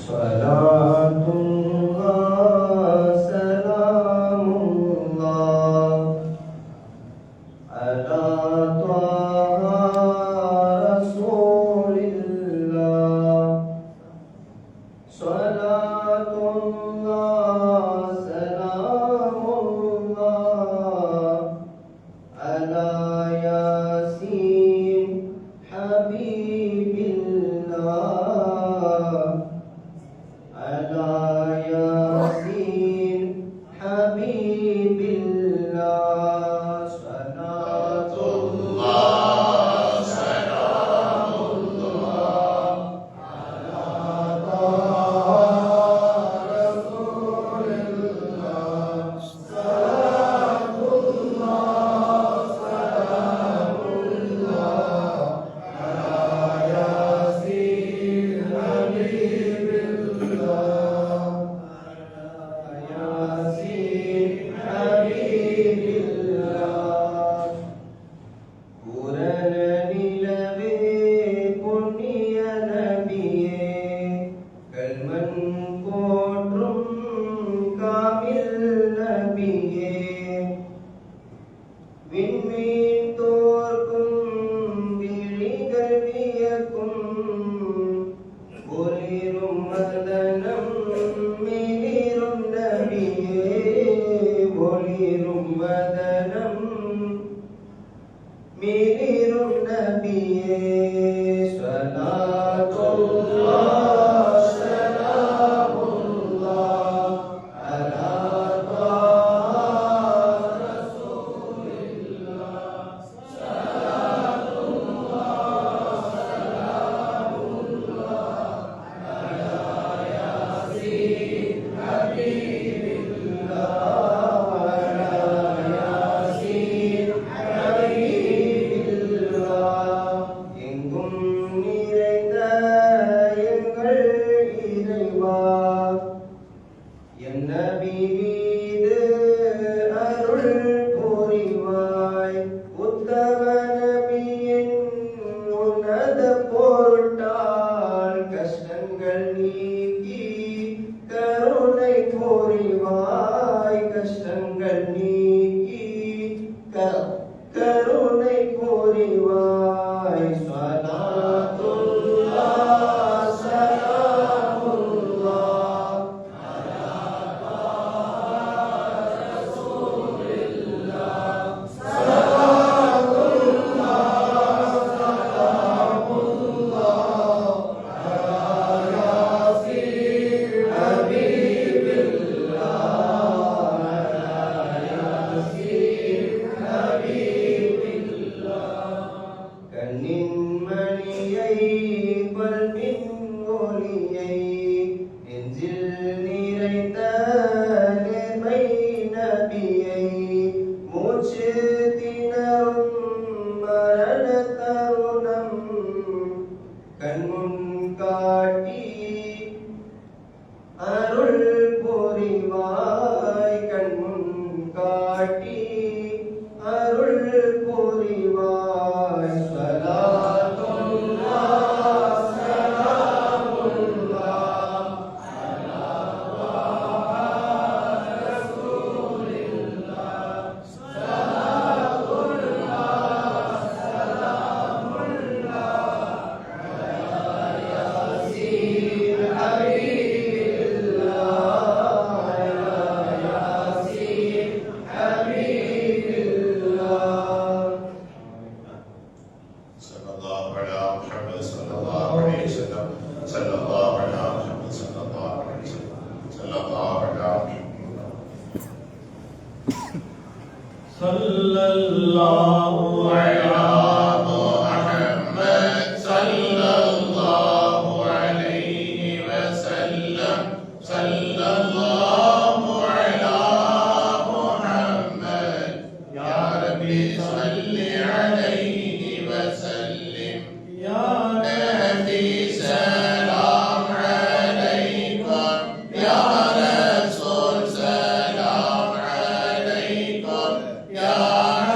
Ya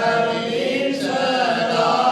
Habib, salam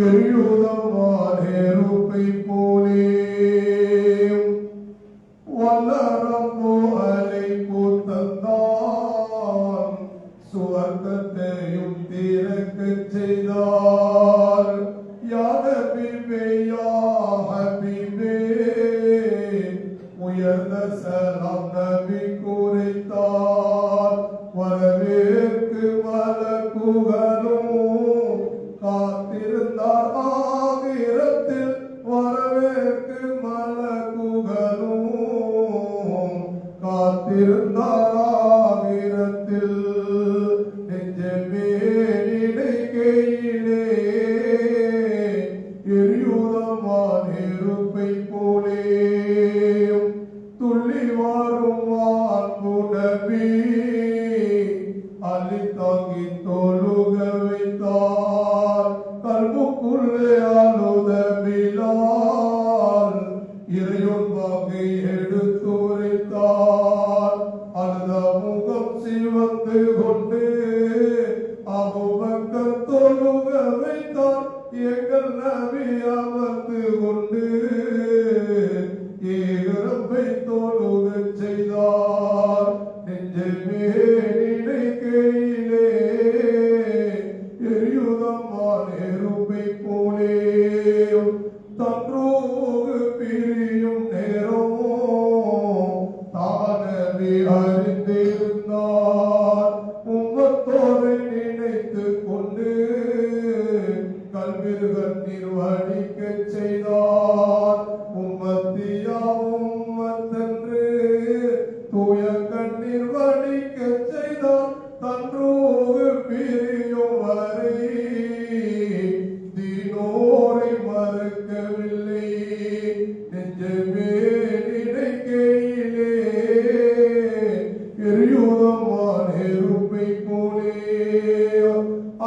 எரியுதமான நெருப்பை போலே வல்லரம்போ அழைப்பு தந்தான் சுவர்க்கத்தையும் திறக்கச் செய்தார். யா நபியே யா ஹபீபே உயர்ந்த சலாம் நபி குறித்தார். வரவேற்கு மலக்குகளும் காத்திருந்தார் ஆகிரத்தில். வரவேற்கு மலக்குகளும் காத்திருந்தார் ஆகிரத்தில். நெஞ்சமே நினைக்கையிலே எரியுதமான நெருப்பை போலே துள்ளி வரும் அன்பு நபி அள்ளி தாங்கி தொழுக வைத்தார். கல்புக்குள்ளே அழுத பிலால் இறையொன் வாக்கை எடுத்துரைத்தார். அழுத முகம் சிவந்து கொண்டு அபூபக்கர் தொழுக வைத்தார். எங்கள் நபி அமர்ந்து கொண்டு ஏகரப்பை தொழுகச் செய்தார். நெஞ்சமே நினைக்கையிலே எரியுதமான நெருப்பை போலே தன்றோடு பிரியும் நேரம் தானவே அறிந்திருந்தார். உம்மத்தோரை நினைத்து கொண்டு கல்விர்கள் நிர்வகிக்கச் செய்தார். உம்மத்தியா உம்மத்தன்று தூய கண்ணீர் வடிக்கச் செய்தார். தன்றோடு பிரியும் வரை தீனோரை மறக்கவில்லை. நெஞ்சமே நினைக்கையிலே எரியுதமான நெருப்பை போலே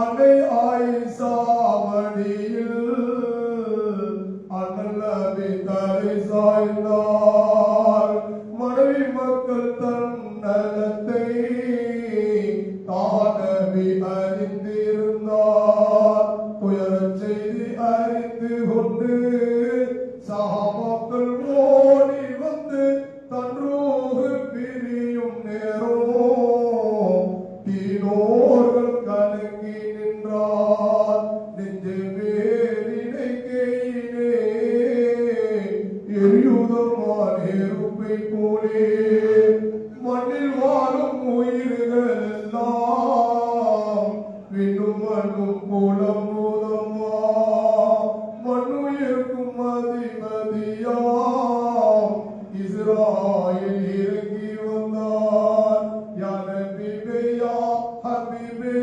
அன்னை ஆயிஷா மடியில் அண்ணல் நபி தலை சாய்ந்தார். மனைவி மக்கள் தன் நலத்தை தானவி அறிந்திருந்தார். துயரச் செய்தி அறிந்து கொண்டு சஹாபாக்கள் ஓடி வந்து தன்றோடு பிரியும் நேரம் தீனோர்கள் கலங்கி நின்றார். நெஞ்சமே நினைக்கையிலே எரியுதமான நெருப்பை போலே மண்ணில் வாழும் உயிர்கள் எல்லாம் விண்ணும் மண்ணும் புலம்புதம்மா. மண்ணுயிர்க்கும் அதிபதியாம் இஸ்ராயேல் இறங்கி வந்தார். யா நபியே யா ஹபீபே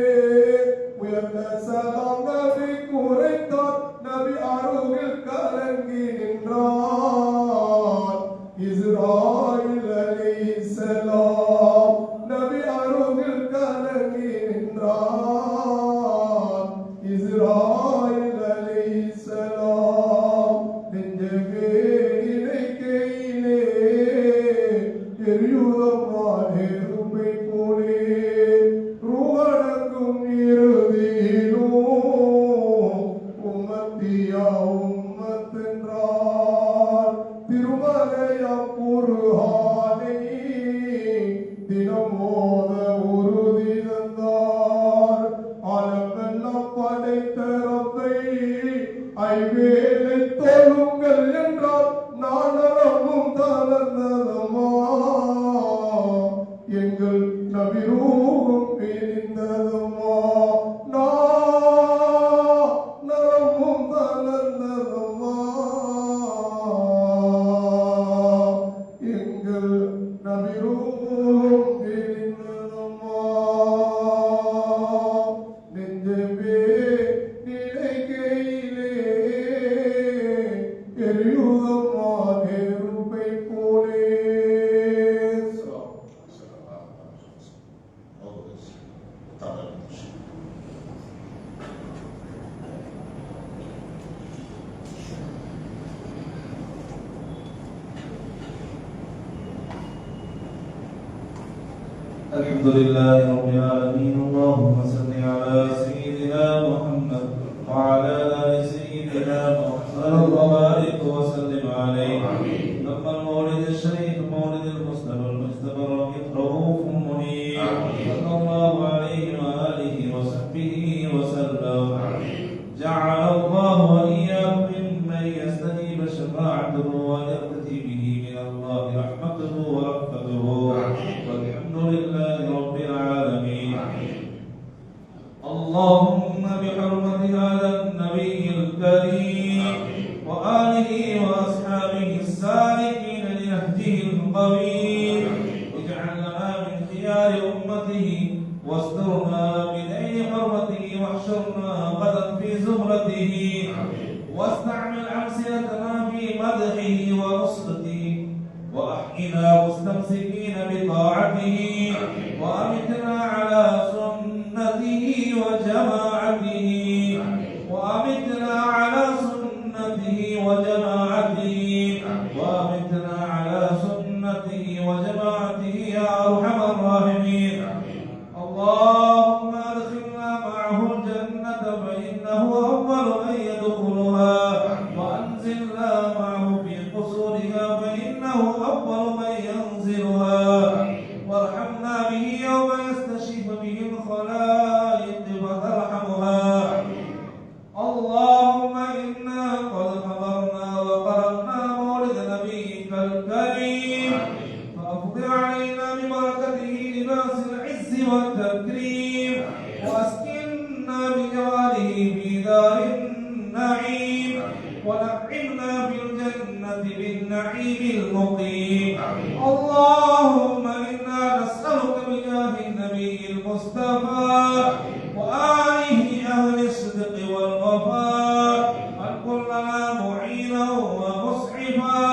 உயர்ந்த சலாம் நபி குறைத்தார். நபி அருகில் கலங்கி நின்றார். இஸ்ராயேல் அலைஹிஸ்ஸலாம் நபி அருகில் கலங்கி நின்றார். இஸ்ராயேல் அலைஹிஸ்ஸலாம் நெஞ்சமே நினைக்கையிலே எரியுதமான நெருப்பை போலே ரூஹடக்கும் இறுதியிலும் உம்மத்தியா உம்மத்தென்றார். திருமலையாம் குர்ஆனை தினமோத உறுதி தந்தார். ஆலமெல்லாம் படைத்த ரப்பை ஐவேளை தொழுங்கள் என்றார். நானமும் தளர்ந்ததம்மா எங்கள் நபி ரூஹும் பிரிந்ததம்மா. நரமும் தளர்ந்ததம்மா எங்கள் நபி ரூஹும் பிரிந்ததம்மா. நெஞ்சமே நினைக்கையிலே எரியுதமான நெருப்பை போலே. الحمد لله رب العالمين. اللهم صل على سيدنا محمد وعلى آل سيدنا وآله وأصحابه السالكين لنهجه القويم. اجعل لنا من خيار أمته واسترنا بنيل حرمته واحشرنا غدا في زمرته واستعمل ألسنتنا في مدحه ونصرته وأحينا مستمسكين بطاعته وأمتنا على سنته وجماعته وأمتنا على سنته وجماعته وأمتنا على سنته وجماعته يا أرحم الراحمين. اللهم أدخلنا معه الجنة فإنه أول من يدخلها وأنزلنا معه في قصورها فإنه أول من ينزلها وارحمنا به يوم يستشف به الخلائق فترحمها. اللهم إنا قد حضرنا وقرأنا مولد نبيك الكريم فأفضل علينا ببركته لباس العز والتكريم وأسكننا بجواله في دار النعيم ونعمنا في الجنة بالنعيم المقيم. اللهم إنا نسألك بجاه النبي المصطفى وآله أهل الصدق والوفاء أن كن لنا معينا ومسعفا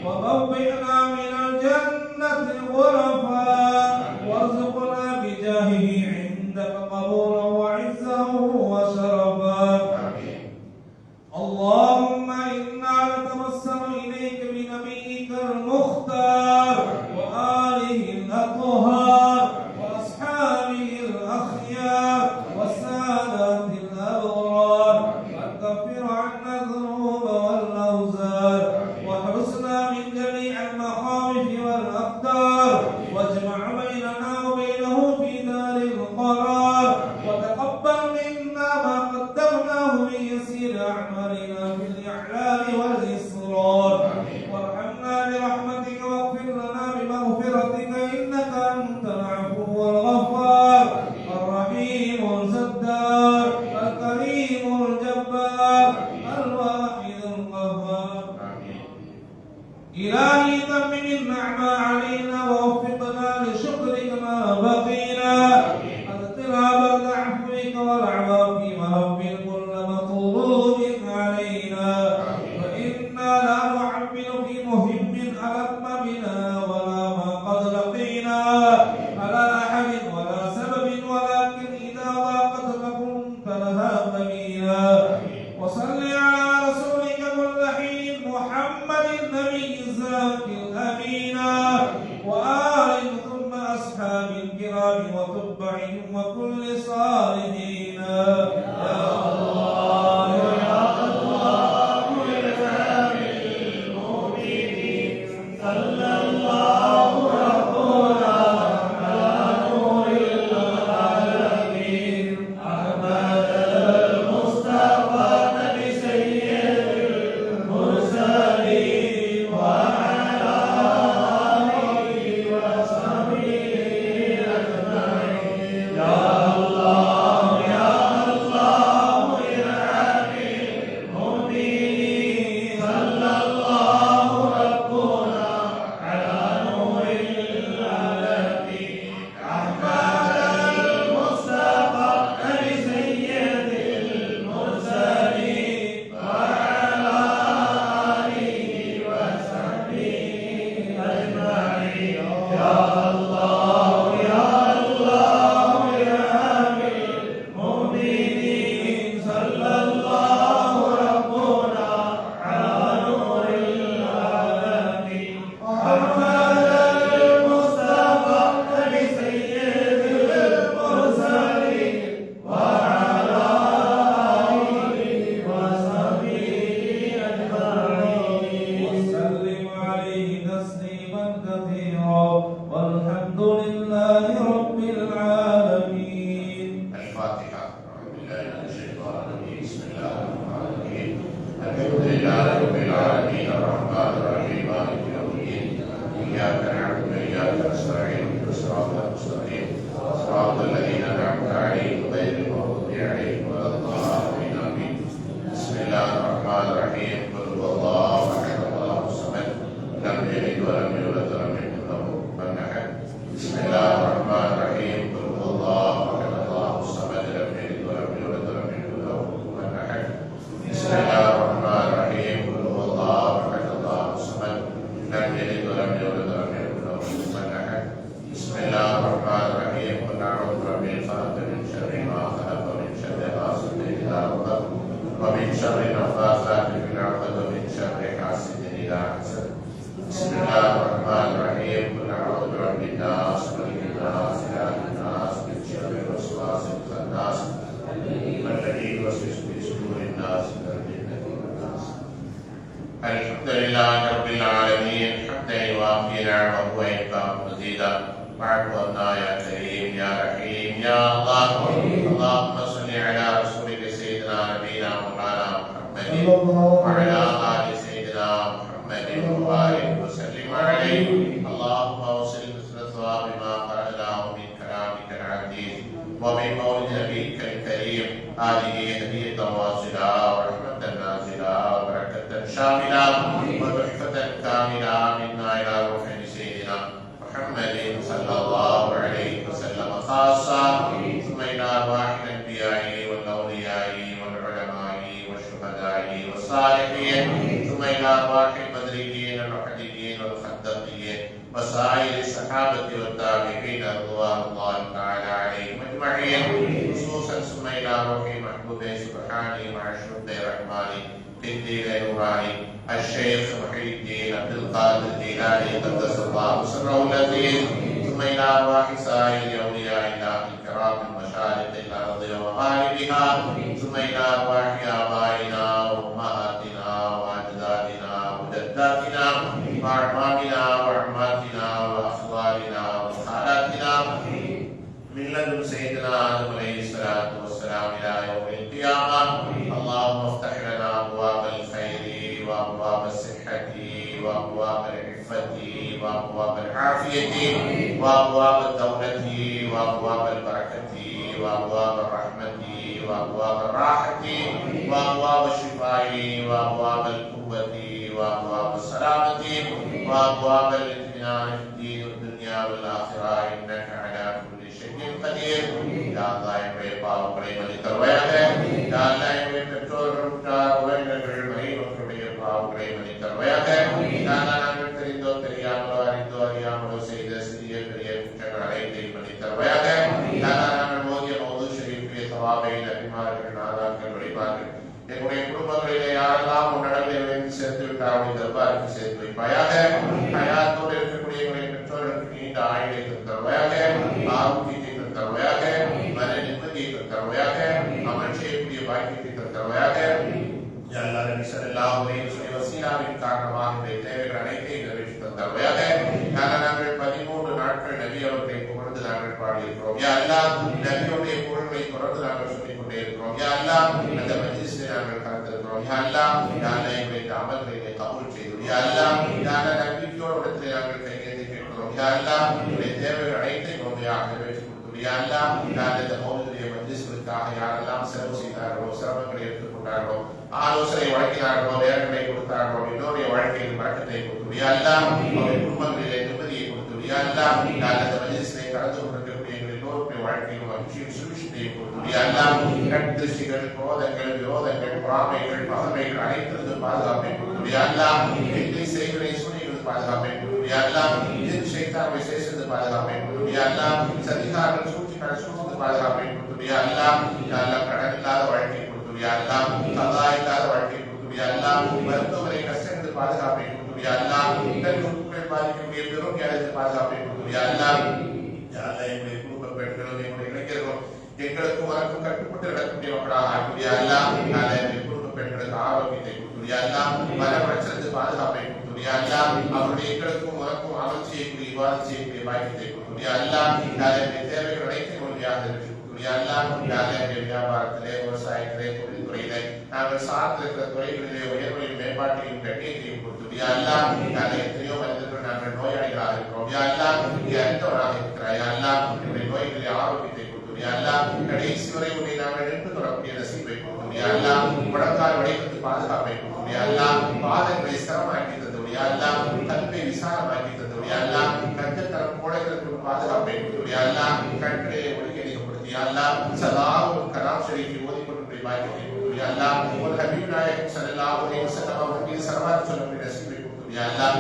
وبوئنا من الجنة غرفا وارزقنا بجاهه عندك قبولا وعزا وشرفا. اللهم إنا نتوسل إليك بنبيك المختار وآله الأطهار وأصحابه الأخيار والسادات الأبرار أن تغفر عنا الذنوب والأوزار واحرسنا من جميع المخاوف والأقدار واجمع بيننا وبينه في دار القرار وتقبل منا ما قدمناه من يسير أعمالنا في الإحلال والإصرار وارحمنا برحمتك واغفر لنا بمغفرتك إنك أنت العفو الغفار الرحيم الستار الكريم الجبار الواحد القهار. إلهي تمم النعمة علينا ووفقنا لشكرك ما بقينا أذقنا برد عفوك والعفو في مهب كل مطلوب علينا فإنا لا نعمل في مهم ألم بنا ولا ما قد لقينا على أحد ولا سبب ولكن إذا ضاقت فكنت لها قبيلا. وصل على رسولك كل حين محمد النبي الزاكي الأمين وآل ثم أصحاب الكرام وتبعهم وكل صالحين. يا الله يا الله يا المؤمنين صلى الله ربنا على نور العالمين أحمد المصطفى نبي سيد المرسلين وعلى آله وصحبه أجمعين. يا الله يا الله يا المؤمنين صلى الله ربنا على نور العالمين أحمد المصطفى نبي سيد المرسلين وعلى آله وصحبه أجمعين. يا الله يا الله يا المؤمنين صلى الله ربنا على نور العالمين أحمد المصطفى نبي سيد المرسلين وعلى آله وصحبه أجمعين. وسلم عليه تسليما كثيرا والحمد لله رب العالمين. الفاتحة. أعوذ بالله من الشيطان الرجيم. بسم الله الرحمن الرحيم. الحمد لله رب العالمين الرحمن الرحيم مالك يوم الدين. إياك نعبد وإياك نستعين اهدنا الصراط المستقيم صراط الذين أنعمت عليهم غير المغضوب عليهم ولا الضالين آمين. بسم الله الرحمن الرحيم قل هو الله احد الله الصمد لم يلد ولم يولد ولم يكن له كفوا احد بسم الله الرحمن الرحيم قل هو الله احد الله الصمد لم يلد ولم يولد ولم يكن له كفوا احد بسم الله الرحمن الرحيم قل هو الله احد الله الصمد لم يلد ولم يولد ولم يكن له كفوا احد بسم الله الرحمن الرحيم قل اعوذ برب الفلق من شر ما خلق ومن شر غاسق اذا وقب ومن شر النفاثات في العقد ومن شر حاسد اذا حسد بسم الله الرحمن الرحيم قل اعوذ برب الناس ملك الناس اله الناس من شر الوسواس الخناس الذي يوسوس في صدور الناس من الجنه والناس. الحمد لله رب العالمين حمدا يوافي نعمه وينفع مزيدا واعف عنا يا كريم يا رحيم يا الله. اللهم صل على رسولك سيدنا نبينا مولانا محمد وعلى ال سيدنا محمد وبارك وسلم عليه. اللهم اوصل مثل ثواب ما قرأناه من كلامك العزيز ومن مولد نبيك الكريم هذه هدية واصلة ورحمة نازلة وبركة شاملة وتحفة كاملة منا إلى روح سيدنا محمد صلى الله عليه وسلم خاصة ثم إلى أرواح الأنبياء والأولياء والعلماء والشهداء والصالحين ثم إلى أرواح البدريين والأحديين والخندقيين وسائر الصحابة والتابعين رضوان الله تعالى عليهم أجمعين خصوصا ثم إلى روح محبوب سبحانه مع الشهد الرحمن قدير نوراني الشيخ محي الدين عبد القادر الجيلاني قدس الله سره العزيز ثم إلى أرواح سائر أولياء الله الكرام من مشارق الأرض ومغاربها ثم إلى أرواح آبائنا وأمهاتنا وأجدادنا وجداتنا وأعمامنا وعماتنا وأخوالنا وخالاتنا من لدن سيدنا آدم عليه الصلاة والسلام إلى يوم القيامة. اللهم افتح لنا أبواب الخير وأبواب الصحة وأبواب العفة وأبواب العافية وأبواب الدولة وأبواب البركة وأبواب الرحمة وأبواب الراحة وأبواب الشفاء وأبواب القوة وأبواب السلامة وأبواب الاطمئنان في الدين والدنيا والآخرة إنك على كل شيء قدير. يا الله எங்களுடைய பாவங்களை மன்னித்தருள்வாயாக. யா அல்லாஹ் எங்களுடைய பெற்றோர்கள் உற்றார் உறவினர்கள் மனைவியருடைய பாவங்களை மன்னித்தருள்வாயாக. யா அல்லாஹ் நாங்கள் தெரிந்தோ தெரியாமலோ அறிந்தோ அறியாமலோ செய்த சிறிய பெரிய குற்றங்கள் அனைத்தையும் மன்னித்தருள்வாயாக. யா அல்லாஹ் நாங்கள் ஓதிய மௌது ஷரீஃபிய சவாபை நபிமார்கள் நாதாக்கள் வழிபார்கள் எங்களுடைய குடும்பங்களிலே யாரெல்லாம் உன்னடங்களில் சேர்த்து விட்டார்கள் தர்பாருக்கு சேர்த்து வைப்பாயாக. ஹயாத்தோடு இருக்கக்கூடிய எங்களுடைய பெற்றோர்களுக்கு நீண்ட ஆயுளை தருவாயாக, ஆரோக்கியத்தை தருவாயாக, மன நிம்மதியை தருவாயாக, அமல் செய்யக்கூடிய பாக்கியத்தை தருவாயாக. யா அல்லாஹ் நபி ஸல்லல்லாஹு அலைஹி வஸல்லம் வஸீலாவின் காரணமாக இந்த தேவைகள் அனைத்தையும் நிறைவேற்றி தருவாயாக. யா அல்லாஹ் நாங்கள் 13 நாட்கள் நபி அவர்களை புகழ்ந்து நாங்கள் பாடியிருக்கிறோம். யா அல்லாஹ் நபியுடைய புகழ்களை தொடர்ந்து நாங்கள் சொல்லிக் கொண்டே இருக்கிறோம். யா அல்லாஹ் அந்த மஜ்லிஸில் நாங்கள் கலந்திருக்கிறோம். யா அல்லாஹ் எங்களுடைய அமல்களை கபூல் செய்து யா அல்லாஹ் நம்பிக்கையோடு இடத்திலே நாங்கள் கையேந்தி கேட்கிறோம். யா அல்லாஹ் எங்களுடைய தேவைகள் அனைத்தையும் உண்மையாக நிறைவேற்றி கொடுத்து யா அல்லாஹ் இந்த மௌலிதுடைய மஜ்லிஸ்களுக்காக யாரெல்லாம் செலவு செய்தார்களோ சிரமங்களை எடுத்துக்கொண்டார்களோ ஆலோசனை வழங்கினார்களோ வேதனை கொடுத்தார்களோ என்னுடைய வாழ்க்கையில் வழக்கத்தை கொடுத்து யா அல்லாஹ் அவருடைய குடும்பங்களிலே நிம்மதியை கொடுத்து யா அல்லாஹ் இந்த மஜ்லிஸிலே கலந்து கொண்டிருக்கக்கூடிய எங்கள் எல்லோருடைய வாழ்க்கையிலும் மகிழ்ச்சியும் சுபிட்சத்தையும் கொடுத்து யா அல்லாஹ் கண்திருஷ்டிகள் குரோதங்கள் விரோதங்கள் பொறாமைகள் பகைமைகள் அனைத்திலிருந்து பாதுகாப்பை கொடுத்து யா அல்லாஹ் எங்களை செய்வதை சூழ்நிலை பாதுகாப்பை கொடுத்து யா அல்லாஹ் இதன் ஷைத்தானை சேசித்து பாதுகாப்பை கொடுத்து யா அல்லாஹ் சதிகாரங்கள் சூழ்ச்சிகள் சூழ்ந்து பாதுகாப்பை கொடுத்து யா அல்லாஹ் கடன் இல்லாத வாழ்க்கை கொடுத்து யா அல்லாஹ் கதா இல்லாத வாழ்க்கை கொடுத்து யா அல்லாஹ் மருத்துவரை கஷ்டங்கள் பாதுகாப்பை கொடுத்து யா அல்லாஹ் உடல் பாதிக்கக்கூடிய பெரும் வியாதிக்கு பாதுகாப்பை கொடுத்து யா அல்லாஹ் எங்களுடைய குடும்ப பெண்களும் எங்களுடைய இளைஞர்களும் எங்களுக்கும் வழக்கும் கட்டுப்பட்டு நடக்கக்கூடிய மக்களாக ஆகக்கூடிய யா அல்லாஹ் எங்களுடைய குடும்ப பெண்களுக்கு ஆரோக்கியத்தை கொடுத்து யா அல்லாஹ் மன பிரச்சனைக்கு பாதுகாப்பை கொடுத்து யா அல்லாஹ் அவருடைய எங்களுக்கும் வழக்கும் அமல் செய்யக்கூடிய விவாதம் செய்யக்கூடிய பாக்கியத்தை கொடுத்து யா அல்லாஹ் எங்களுடைய தேவைகள் அனைத்தையும் உறுதியாக நிறைவேற்றி கொடுத்து யா அல்லாஹ் எங்களுடைய வியாபாரத்திலே விவசாயத்திலே தொழில்துறையிலே நாங்கள் சார்ந்திருக்கிற துறைகளிலே உயர்வையும் மேம்பாட்டையும் கண்ணியத்தையும் கொடுத்து யா அல்லாஹ் எத்தனையோ மனிதர்கள் நாங்கள் நோயாளிகளாக இருக்கிறோம் யா அல்லாஹ் அறிந்தவராக இருக்கிறாய் யா அல்லாஹ் எங்களுடைய நோய்களை ஆரோக்கியத்தை கொடுத்து யா அல்லாஹ் கடைசி வரை உன்னை நாங்கள் நின்று தொடரக்கூடிய நசீபை கொடுத்து யா அல்லாஹ் முழங்கால் வடைக்கு பாதுகாப்பை கொடுத்து கொடுத்து யா அல்லாஹ் பாதங்களை ஸ்திரமாக்கி தந்தோம் யா அல்லாஹ் கல்வை விசாலமாக்கி தந்தோம் யா அல்லாஹ் கண்கள் கோடைகளுக்கு பாதுகாப்பை கொடுத்து யா அல்லாஹ் கண்களை ஒழுங்கிணைப்படுத்தி யா அல்லாஹ் சலாவும் கலாம் ஷரீஃபை ஓதிக்கொண்டு பாக்கியத்தை கொடுத்து யா அல்லாஹ் ஒரு ஹபீப் நாயகம் ஸல்லல்லாஹு அலைஹி வஸல்லம் அவர்கள் சரவாத் சொல்லக்கூடிய நசீபை கொடுத்து யா அல்லாஹ்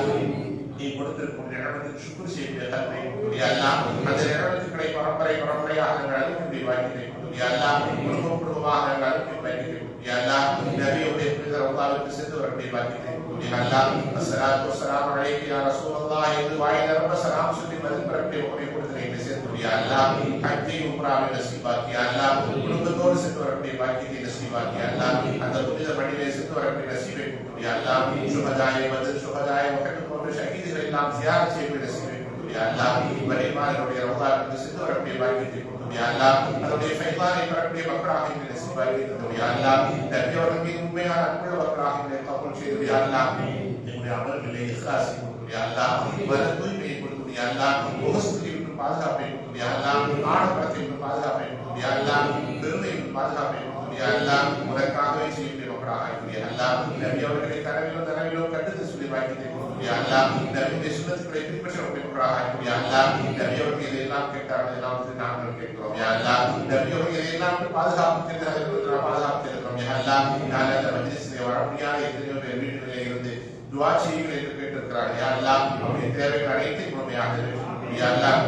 நீ கொடுத்திருக்கும் நிலவரத்துக்கு சுக்குர் செய்யக்கூடிய தன்மை கொடுத்து யா அல்லாஹ் அந்த நிலவரத்துக்களை பரம்பரையாக நாங்கள் அளிக்கக்கூடிய பாக்கியத்தை கொடுத்து யா அல்லாஹ் குடும்பமாக நாங்கள் அளிக்கக்கூடிய பாக்கியத்தை கொடுத்து யா அல்லாஹ் நபியுடைய புனித ரமலானுக்கு சென்று வரக்கூடிய பாக்கியத்தை கொடுத்து யா அல்லாஹ் அஸ்ஸலாத்து வஸ்ஸலாமு அலைக்க யா ரசூலல்லாஹ் என்று வாயில ரொம்ப சலாம் சொல்லி பதில் பரப்பிய உங்களை கொடுத்து நீங்க சேர்த்து யா அல்லாஹ் ஹஜ்ஜை உம்ராவை நசீபாக்கி யா அல்லாஹ் குடும்பத்தோடு சென்று வரக்கூடிய பாக்கியத்தை நசீபாக்கி யா அல்லாஹ் அந்த புனித மண்ணிலே சென்று வரக்கூடிய நசீபை கொடுத்து யா அல்லாஹ் சுஹதாயை பதில் சுஹதாயை வகத்து போன்ற ஷஹீதுகளை எல்லாம் ஜியாரத் செய்யக்கூடிய நசீபை கொடுத்து யா அல்லாஹ் வலிமானுடைய ரமலானுக்கு சென்று வரக்கூடிய பாக்கியத்தை கொடுத்து யா அல்லாஹ் அதனுடைய ஃபைதானை பெறக்கூடிய மக்களாக எங்களை நசீபாக்கி தந்தோம் யா அல்லாஹ் நபியவர்கள் மீது உண்மையான அன்புள்ள மக்களாக எங்களை கபூல் செய்து யா அல்லாஹ் எங்களுடைய அமல்களை இக்லாஸை கொடுத்து யா அல்லாஹ் மன தூய்மையை கொடுத்து யா அல்லாஹ் முகஸ்துதியை பாதுகாப்பை கொடுத்து யா அல்லாஹ் ஆடம்பரத்தை பாதுகாப்பை கொடுத்து யா அல்லாஹ் பெருமையை பாதுகாப்பை கொடுத்து யா அல்லாஹ் உனக்காகவே செய்யக்கூடிய மக்களாக யா அல்லாஹ் நபியவர்களை தரவிலோ கட்டுத்து சொல்லி வாக்கியத்தை கொடுத்து யா அல்லாஹ் நபியுடைய சுன்னத்துக்களை பின்பற்றக்கூடிய மக்களாக யா அல்லாஹ் நபியவர்கள் எதையெல்லாம் கேட்டார்கள் எல்லாம் நாங்கள் கேட்கிறோம் யா அல்லாஹ் நபியவர்கள் எதையெல்லாம் பாதுகாப்பு தெரிந்தார்கள் பாதுகாப்பு தெரிகிறோம் யா அல்லாஹ் நான் அந்த மஜ்லிஸிலே வர முடியாத எத்தனையோ பேர் வீடுகளிலே இருந்து துஆ செய்யுங்கள் என்று கேட்டிருக்கிறார்கள் யா அல்லாஹ் அவருடைய தேவைகள் அனைத்தையும் முழுமையாக நிறைவேற்றி யா அல்லாஹ்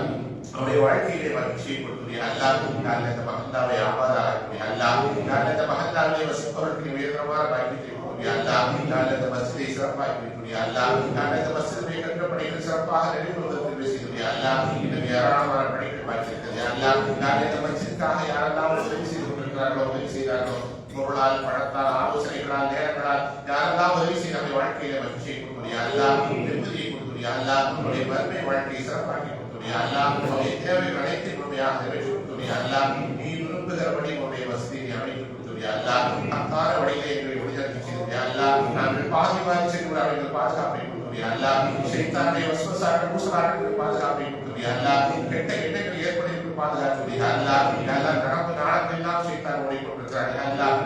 அவருடைய வாழ்க்கையிலே மகிழ்ச்சியை கொடுத்து யா அல்லாஹ் நான் இந்த மஹல்லாவை ஆபாதாக்கி யா அல்லாஹ் நான் இந்த மஹல்லாவிலே வசிப்பவர்களுக்கு உயர்தரமான பாக்கியத்தை கொடுத்து யா அல்லாஹ் நான் இந்த மஸ்ஜிதை சிறப்பாக்கி வைத்து யா அல்லாஹ் நான் இந்த மஸ்ஜிதை கற்ற பணிகள் சிறப்பாக நிறைவேற்றுவதற்கு செய்து யா அல்லாஹ் இன்னும் ஏராளமான பணிகள் பாக்கியிருக்கிறது யா அல்லாஹ் நான் இந்த மஸ்ஜிதுக்காக யாரெல்லாம் உதவி செய்து கொண்டிருக்கிறார்களோ உதவி செய்தார்களோ பொருளால் பணத்தால் ஆலோசனைகளால் நேரங்களால் யாரெல்லாம் உதவி செய்து நம்முடைய வாழ்க்கையில மகிழ்ச்சியை கொடுத்து யா அல்லாஹ் நிம்மதியை கொடுத்து யா அல்லாஹ் நம்முடைய மறுமை வாழ்க்கையை சிறப்பாக்கி கொடுத்து யா அல்லாஹ் நம்முடைய தேவைகள் அனைத்தையும் முழுமையாக நிறைவேற்றி கொடுத்து யா அல்லாஹ் நீ விரும்புகிறபடி உன்னுடைய வசதியை அமைத்து கொடுத்து யா அல்லாஹ் அக்கால வழியிலே எங்களை ஒளிதரக்கி செய்து யா அல்லாஹ் நாங்கள் பாதி சென்று அவர்கள் பாதுகாப்பை கொடுத்து யா அல்லாஹ் ஷைத்தானுடைய வஸ்வசாக்கள் மூசலாக்களுக்கு பாதுகாப்பை கொடுத்து யா அல்லாஹ் கெட்ட எண்ணங்கள் ஏற்படுவதற்கு பாதுகாத்து யா அல்லாஹ் யா அல்லாஹ் நடப்பு நாளெல்லாம் ஷைத்தான் ஓடிக்கொண்டிருக்கிறார் யா அல்லாஹ்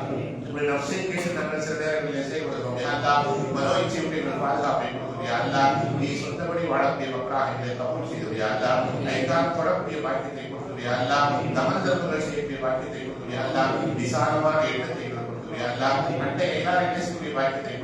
நம்முடைய நஃப்ஸை கேட்டு நாங்கள் சில நேரங்களில் செய்வதற்கும் யா அல்லாஹ் மனோயிச்சையுடைய பாதுகாப்பை கொடுத்து யா அல்லாஹ் நீ சொந்தபடி வாழக்கூடிய மக்களாக எங்களை கபூல் செய்து யா அல்லாஹ் ஐந்தாம் தொடரக்கூடிய பாக்கியத்தை கொடுத்து யா அல்லாஹ் தமந்தர்கள் செய்யக்கூடிய பாக்கியத்தை கொடுத்து யா அல்லாஹ் விசாலமான எண்ணத்தை கொடுத்து யா அல்லாஹ் அண்டை எல்லாரும் பேசக்கூடிய பாக்கியத்தை